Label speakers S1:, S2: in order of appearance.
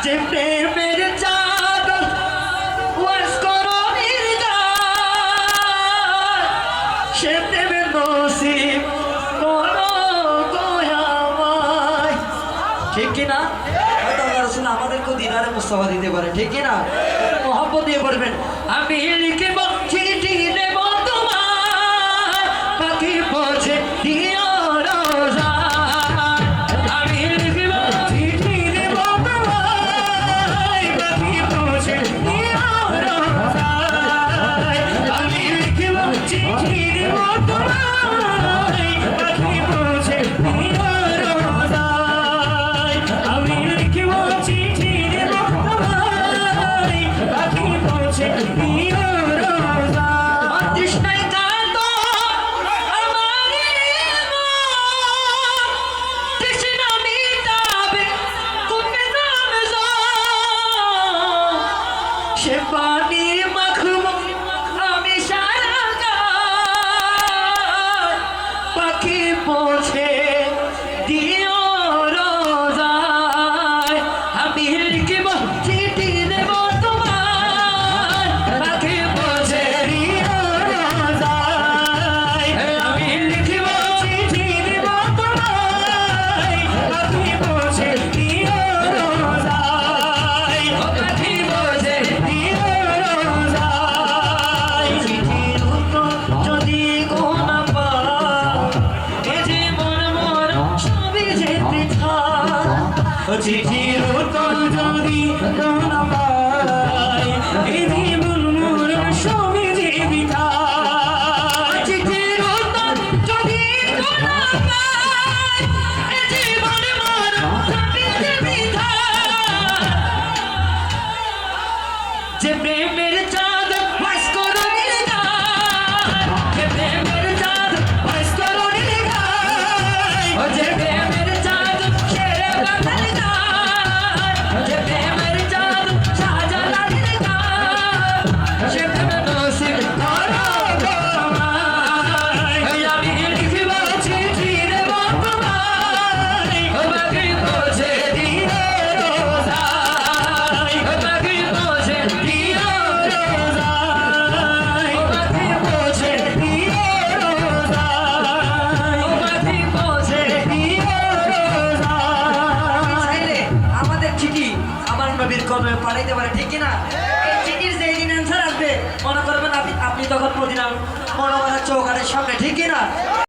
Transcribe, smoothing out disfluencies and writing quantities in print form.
S1: যে প্রেমের চাদর ওয়াস করণীর গায় সে প্রেমের নসিব করো গো আমায়। ঠিক কিনা? আমাদেরকেও দিদারে মুস্তাফা দিতে পারে, ঠিক কিনা? মহব্বত দিয়ে বলবেন, আমি লিখিব চিঠি দেব তোমার পাখি পৌঁছে দিও রোজা। আমি লিখিব চিঠি দেব তোমার পাখি পৌঁছে দিও রোজা। আমি লিখিব চিঠি দেব তোমার পাখি পৌঁছে দিও রোজা। আমি লিখিব চিঠি দেব তোমার পাখি পৌঁছে দিও রোজা। তৃষ্ণায় কাঁদো আমার তৃষ্ণা মিটাবে কোন নাম সে পানি মাখবো আমি সারা গায় পাখি পৌঁছে দিও রোজায়। আমি লিখিব চিঠি দেব তোমার পাখি পৌঁছে দিও রোজায়। আমি লিখিব চিঠি দেব তোমার পাখি পৌঁছে দিও রোজায়। পাখি পৌঁছে দিও রোজায়। চিঠির উত্তর যদি কোন পাই এ জীবন মোর সবই যেতে থাক। চিঠির উত্তর যদি কোন পাই এ জীবন মোর সবই যেতে থাক। চিঠির উত্তর যদি কোন পাই এ জীবন মোর সবই যেতে থাক। যে প্রেমের চাঁদ ওয়াস করণীর গায় যে প্রেমের চাঁদ ওয়াস করণীর গায় যে প্রেমের চাঁদ শেরে বাংলার গায় যে প্রেমের চাঁদ শাহজালালের গায় সে প্রেমের নসিব করো গো আমায়। আমি লিখিব চিঠি দেব তোমায় পাখি পৌঁছে দিও রোজায়। পাখি পৌঁছে দিও রোজায়। পাখি পৌঁছে দিও রোজায়। পাখি পৌঁছে দিও রোজায়। চাইলে আমাদের চিঠি আমার নবীর কলমে পাঠাইতে পারে, ঠিক কিনা? এই চিঠির যে দিন অ্যান্সার আসবে মনে করবেন আপনি তখন মদিনার মনোবরের চৌকাঠের সামনে, ঠিক কিনা?